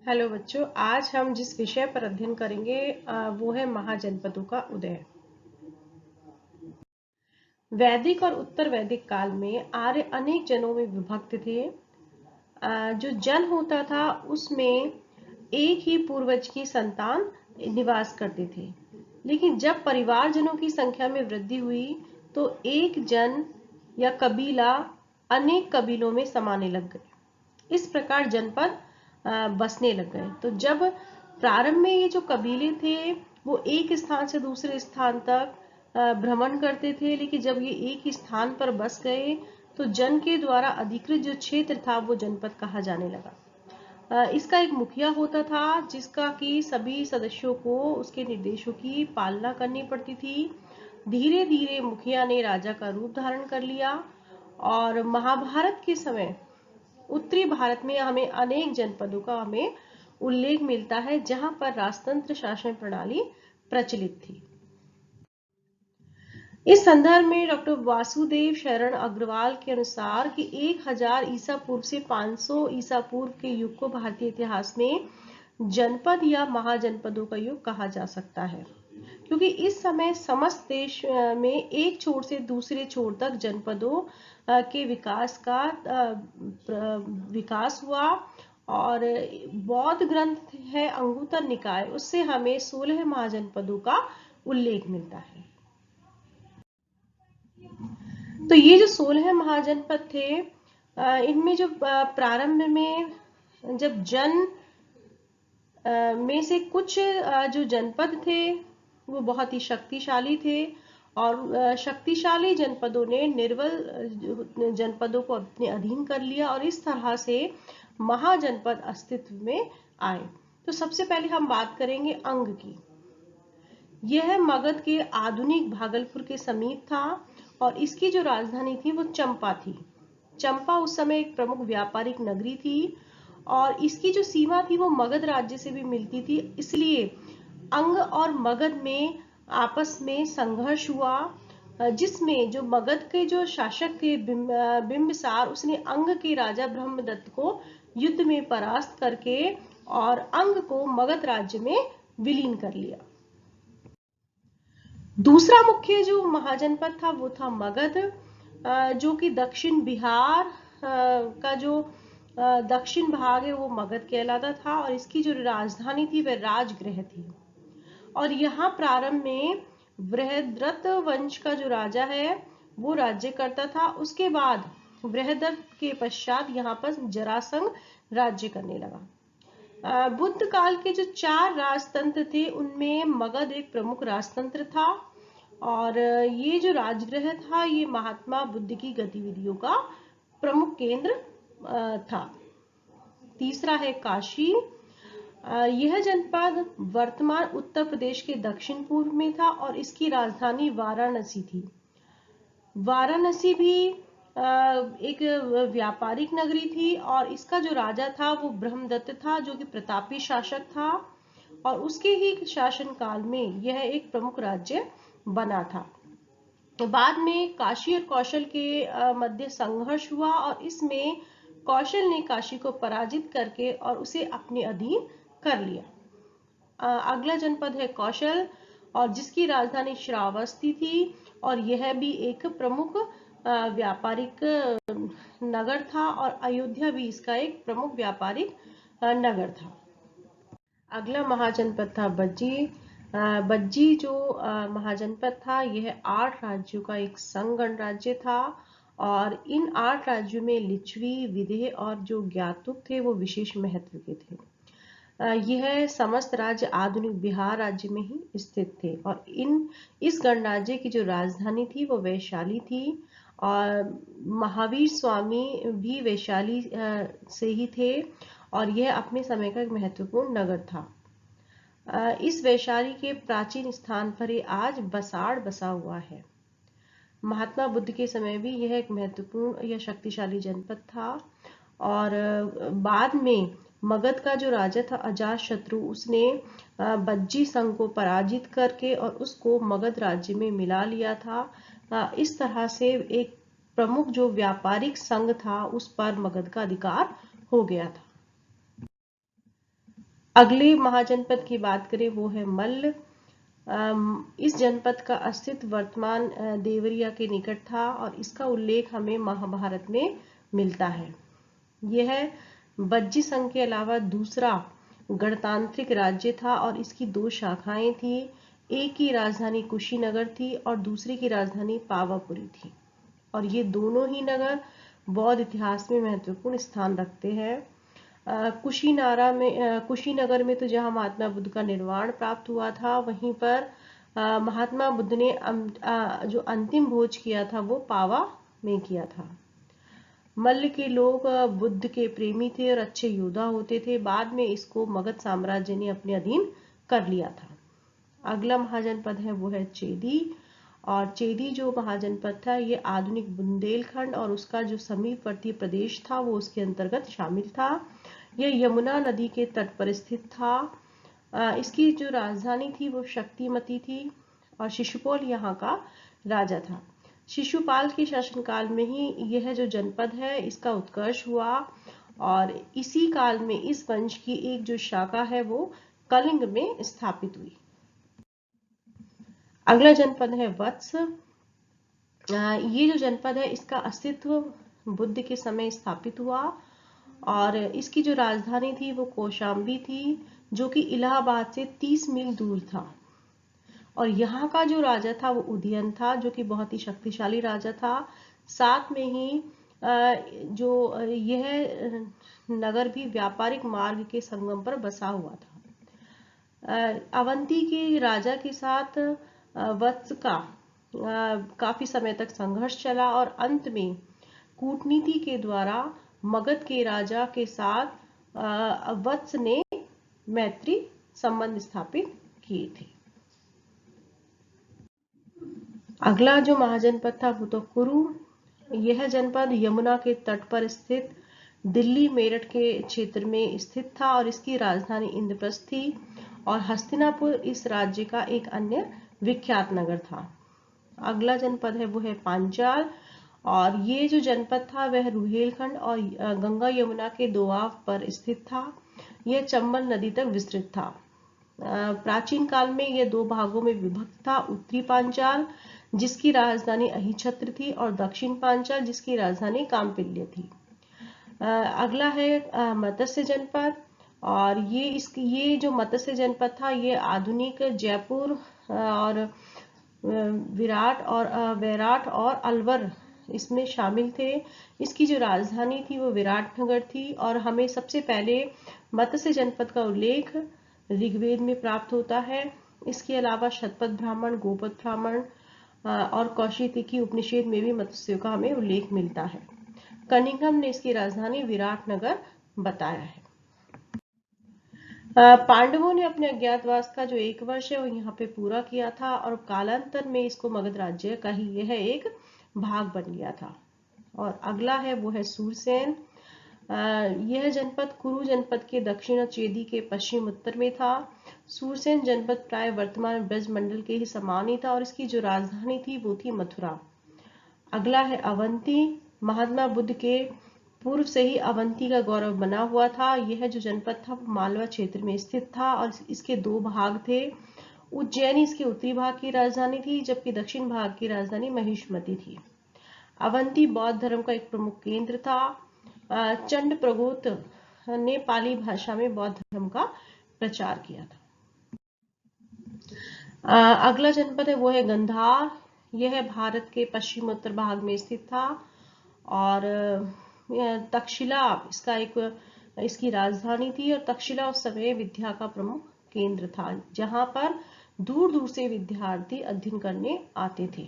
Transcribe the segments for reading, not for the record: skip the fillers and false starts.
Hello बच्चों, आज हम जिस विषय पर अध्ययन करेंगे वो है महाजनपदों का उदय। वैदिक और उत्तर वैदिक काल में आर्य अनेक जनों में विभक्त थे। जो जन होता था उसमें एक ही पूर्वज की संतान निवास करते थे, लेकिन जब परिवारजनों की संख्या में वृद्धि हुई तो एक जन या कबीला अनेक कबीलों में समाने लग गए। इस प्रकार जनपद बसने लग गए। तो जब प्रारंभ में ये जो कबीले थे वो एक स्थान से दूसरे स्थान तक भ्रमण करते थे, लेकिन जब ये एक ही स्थान पर बस गए तो जन के द्वारा अधिकृत जो क्षेत्र था वो जनपद कहा जाने लगा। इसका एक मुखिया होता था जिसका कि सभी सदस्यों को उसके निर्देशों की पालना करनी पड़ती थी। धीरे धीरे मुखिया ने राजा का रूप धारण कर लिया और महाभारत के समय उत्तरी भारत में हमें अनेक जनपदों का हमें उल्लेख मिलता है जहां पर राजतंत्र शासन प्रणाली प्रचलित थी। इस संदर्भ में डॉक्टर वासुदेव शरण अग्रवाल के अनुसार कि 1000 ईसा पूर्व से 500 ईसा पूर्व के युग को भारतीय इतिहास में जनपद या महाजनपदों का युग कहा जा सकता है, क्योंकि इस समय समस्त देश में एक छोर से दूसरे छोर तक जनपदों के विकास का विकास हुआ। और बौद्ध ग्रंथ है अंगुत्तर निकाय, उससे हमें 16 महाजनपदों का उल्लेख मिलता है। तो ये जो 16 महाजनपद थे, इनमें जो प्रारंभ में जब जन में से कुछ जो जनपद थे वो बहुत ही शक्तिशाली थे और शक्तिशाली जनपदों ने निर्बल जनपदों को अपने अधीन कर लिया और इस तरह से महाजनपद अस्तित्व में आए। तो सबसे पहले हम बात करेंगे अंग की। यह मगध के आधुनिक भागलपुर के समीप था और इसकी जो राजधानी थी वो चंपा थी। चंपा उस समय एक प्रमुख व्यापारिक नगरी थी और इसकी जो सीमा थी वो मगध राज्य से भी मिलती थी, इसलिए अंग और मगध में आपस में संघर्ष हुआ, जिसमें जो मगध के जो शासक थे बिंबिसार, उसने अंग के राजा ब्रह्मदत्त को युद्ध में परास्त करके और अंग को मगध राज्य में विलीन कर लिया। दूसरा मुख्य जो महाजनपद था वो था मगध, जो कि दक्षिण बिहार का जो दक्षिण भाग है वो मगध कहलाता था और इसकी जो राजधानी थी वह राजगृह थी। और यहाँ प्रारंभ में बृहद्रथ वंश का जो राजा है वो राज्य करता था। उसके बाद बृहद्रथ के पश्चात यहाँ पर जरासंध राज्य करने लगा। बुद्ध काल के जो 4 राजतंत्र थे उनमें मगध एक प्रमुख राजतंत्र था और ये जो राजगृह था ये महात्मा बुद्ध की गतिविधियों का प्रमुख केंद्र था। तीसरा है काशी। यह जनपद वर्तमान उत्तर प्रदेश के दक्षिण पूर्व में था और इसकी राजधानी वाराणसी थी। वाराणसी भी एक व्यापारिक नगरी थी और इसका जो राजा था वो ब्रह्मदत्त था, जो कि प्रतापी शासक था और उसके ही शासन काल में यह एक प्रमुख राज्य बना था। बाद में काशी और कौशल के मध्य संघर्ष हुआ और इसमें कौशल ने काशी को पराजित करके और उसे अपने अधीन कर लिया। अगला जनपद है कौशल और जिसकी राजधानी श्रावस्ती थी और यह भी एक प्रमुख व्यापारिक नगर था और अयोध्या भी इसका एक प्रमुख व्यापारिक नगर था। अगला महाजनपद था बज्जी। बज्जी जो महाजनपद था यह 8 राज्यों का एक संघ गणराज्य था और इन 8 राज्यों में लिच्छवी, विदेह और जो ज्ञातुक थे वो विशेष महत्व के थे। यह समस्त राज्य आधुनिक बिहार राज्य में ही स्थित थे और इस गणराज्य की जो राजधानी थी वो वैशाली थी और महावीर स्वामी भी वैशाली से ही थे और यह अपने समय का एक महत्वपूर्ण नगर था। इस वैशाली के प्राचीन स्थान पर ही आज बसाड़ बसा हुआ है। महात्मा बुद्ध के समय भी यह एक महत्वपूर्ण या शक्तिशाली जनपद था और बाद में मगध का जो राजा था अजातशत्रु, उसने बज्जी संघ को पराजित करके और उसको मगध राज्य में मिला लिया था। इस तरह से एक प्रमुख जो व्यापारिक संघ था उस पर मगध का अधिकार हो गया था। अगले महाजनपद की बात करें वो है मल्ल। इस जनपद का अस्तित्व वर्तमान देवरिया के निकट था और इसका उल्लेख हमें महाभारत में मिलता है। यह बज्जी संघ के अलावा दूसरा गणतांत्रिक राज्य था और इसकी दो शाखाएं थी। एक की राजधानी कुशीनगर थी और दूसरी की राजधानी पावापुरी थी और ये दोनों ही नगर बौद्ध इतिहास में महत्वपूर्ण स्थान रखते हैं। कुशीनगर में तो जहां महात्मा बुद्ध का निर्वाण प्राप्त हुआ था, वहीं पर महात्मा बुद्ध ने जो अंतिम भोज किया था वो पावा में किया था। मल्ल के लोग बुद्ध के प्रेमी थे और अच्छे योद्धा होते थे। बाद में इसको मगध साम्राज्य ने अपने अधीन कर लिया था। अगला महाजनपद है वो है चेदी। और चेदी जो महाजनपद था ये आधुनिक बुंदेलखंड और उसका जो समीपवर्ती प्रदेश था वो उसके अंतर्गत शामिल था। यह यमुना नदी के तट पर स्थित था। इसकी जो राजधानी थी वो शक्तिमती थी और शिशुपाल यहाँ का राजा था। शिशुपाल के शासनकाल में ही यह जो जनपद है इसका उत्कर्ष हुआ और इसी काल में इस वंश की एक जो शाखा है वो कलिंग में स्थापित हुई। अगला जनपद है वत्स। ये जो जनपद है इसका अस्तित्व बुद्ध के समय स्थापित हुआ और इसकी जो राजधानी थी वो कौशाम्बी थी जो कि इलाहाबाद से 30 मील दूर था। और यहाँ का जो राजा था वो उदयन था जो कि बहुत ही शक्तिशाली राजा था। साथ में ही जो यह नगर भी व्यापारिक मार्ग के संगम पर बसा हुआ था। अवंती के राजा के साथ वत्स का काफी समय तक संघर्ष चला और अंत में कूटनीति के द्वारा मगध के राजा के साथ वत्स ने मैत्री संबंध स्थापित किए थे। अगला जो महाजनपद था वो तो कुरु। यह जनपद यमुना के तट पर स्थित दिल्ली मेरठ के क्षेत्र में स्थित था और इसकी राजधानी इंद्रप्रस्थ थी और हस्तिनापुर इस राज्य का एक अन्य विख्यात नगर था। अगला जनपद है वो है पांचाल और ये जो जनपद था वह रुहेलखंड और गंगा यमुना के दोआब पर स्थित था। यह चंबल नदी तक विस्तृत था। प्राचीन काल में यह दो भागों में विभक्त था, उत्तरी पांचाल जिसकी राजधानी अहिछत्र थी और दक्षिण पांचाल जिसकी राजधानी कामपिल्य थी। अगला है मत्स्य जनपद और ये जो मत्स्य जनपद था ये आधुनिक जयपुर और वैराट और अलवर इसमें शामिल थे। इसकी जो राजधानी थी वो विराटनगर थी और हमें सबसे पहले मत्स्य जनपद का उल्लेख ऋग्वेद में प्राप्त होता है। इसके अलावा शतपथ ब्राह्मण, गोपद ब्राह्मण और कौशिकी उपनिषद में भी मत्स्यों का हमें उल्लेख मिलता है। कनिंघम ने इसकी राजधानी विराटनगर बताया है। पांडवों ने अपने अज्ञातवास का जो 1 वर्ष है वो यहाँ पे पूरा किया था और कालांतर में इसको मगध राज्य का ही यह एक भाग बन गया था। और अगला है वो है सूरसेन। यह जनपद कुरु जनपद के दक्षिण और चेदी के पश्चिम उत्तर में था। सूरसेन जनपद प्राय वर्तमान ब्रज मंडल के ही समान ही था और इसकी जो राजधानी थी वो थी मथुरा। अगला है अवंती। महात्मा बुद्ध के पूर्व से ही अवंती का गौरव बना हुआ था। यह जो जनपद था वो मालवा क्षेत्र में स्थित था और इसके 2 भाग थे। उज्जैनी इसके उत्तरी भाग की राजधानी थी जबकि दक्षिण भाग की राजधानी महिष्मती थी। अवंती बौद्ध धर्म का एक प्रमुख केंद्र था। चंड प्रगोत ने पाली भाषा में बौद्ध धर्म का प्रचार किया था। अगला जनपद है वो है गंधार। यह भारत के पश्चिमोत्तर भाग में स्थित था और तक्षशिला इसकी राजधानी थी और तक्षशिला उस समय विद्या का प्रमुख केंद्र था जहां पर दूर दूर से विद्यार्थी अध्ययन करने आते थे।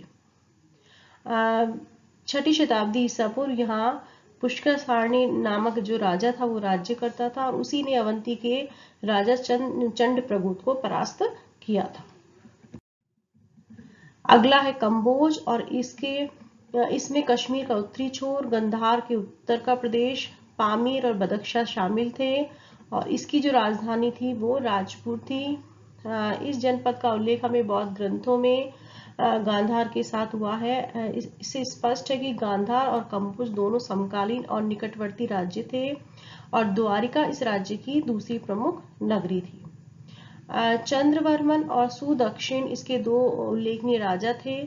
6ठी शताब्दी ईसा पूर्व यहाँ पुष्कर सारणी नामक जो राजा था वो राज्य करता था और उसी ने अवंती के राजा चंड प्रगोत को परास्त किया था। अगला है कंबोज और इसमें कश्मीर का उत्तरी छोर, गंधार के उत्तर का प्रदेश, पामीर और बदख्शा शामिल थे और इसकी जो राजधानी थी वो राजपुर थी। इस जनपद का उल्लेख हमें बौद्ध ग्रंथों में गांधार के साथ हुआ है। इससे स्पष्ट है कि गांधार और कंपुज दोनों समकालीन और निकटवर्ती राज्य थे और द्वारिका इस राज्य की दूसरी प्रमुख नगरी थी। चंद्रवर्मन और सुदक्षिण इसके दो उल्लेखनीय राजा थे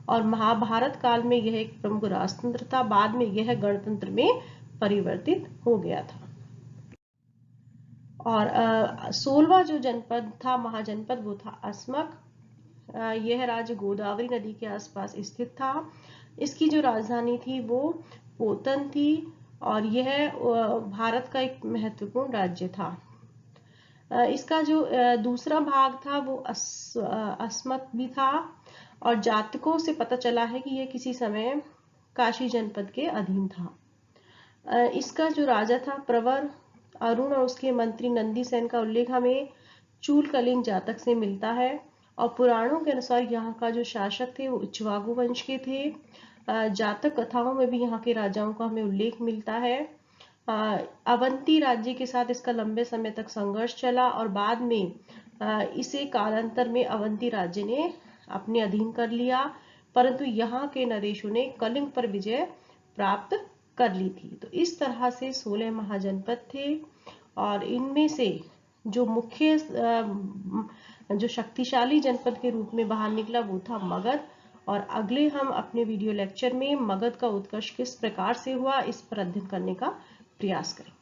और महाभारत काल में यह एक प्रमुख राजतंत्र था। बाद में यह गणतंत्र में परिवर्तित हो गया था। और 16वां जो जनपद था, महाजनपद, वो था अस्मक। यह राज्य गोदावरी नदी के आसपास स्थित था। इसकी जो राजधानी थी वो पोतन थी और यह भारत का एक महत्वपूर्ण राज्य था। इसका जो दूसरा भाग था वो अस्मक भी था और जातकों से पता चला है कि यह किसी समय काशी जनपद के अधीन था। इसका जो राजा था प्रवर, अरुण और उसके मंत्री नंदीसेन का उल्लेख हमें चूल कलिंग जातक से मिलता है और पुराणों के अनुसार यहाँ का जो शासक थे वो इक्ष्वाकु वंश के थे। जातक कथाओं में भी यहाँ के राजाओं का हमें उल्लेख मिलता है। अवंती राज्य के साथ इसका लंबे समय तक संघर्ष चला और बाद में इसे कालांतर में अवंती राज्य ने अपने अधीन कर लिया, परंतु यहाँ के नरेशों ने कलिंग पर विजय प्राप्त कर ली थी। तो इस तरह से 16 महाजनपद थे और इनमें से जो मुख्य जो शक्तिशाली जनपद के रूप में बाहर निकला वो था मगध। और अगले हम अपने वीडियो लेक्चर में मगध का उत्कर्ष किस प्रकार से हुआ इस पर अध्ययन करने का प्रयास करेंगे।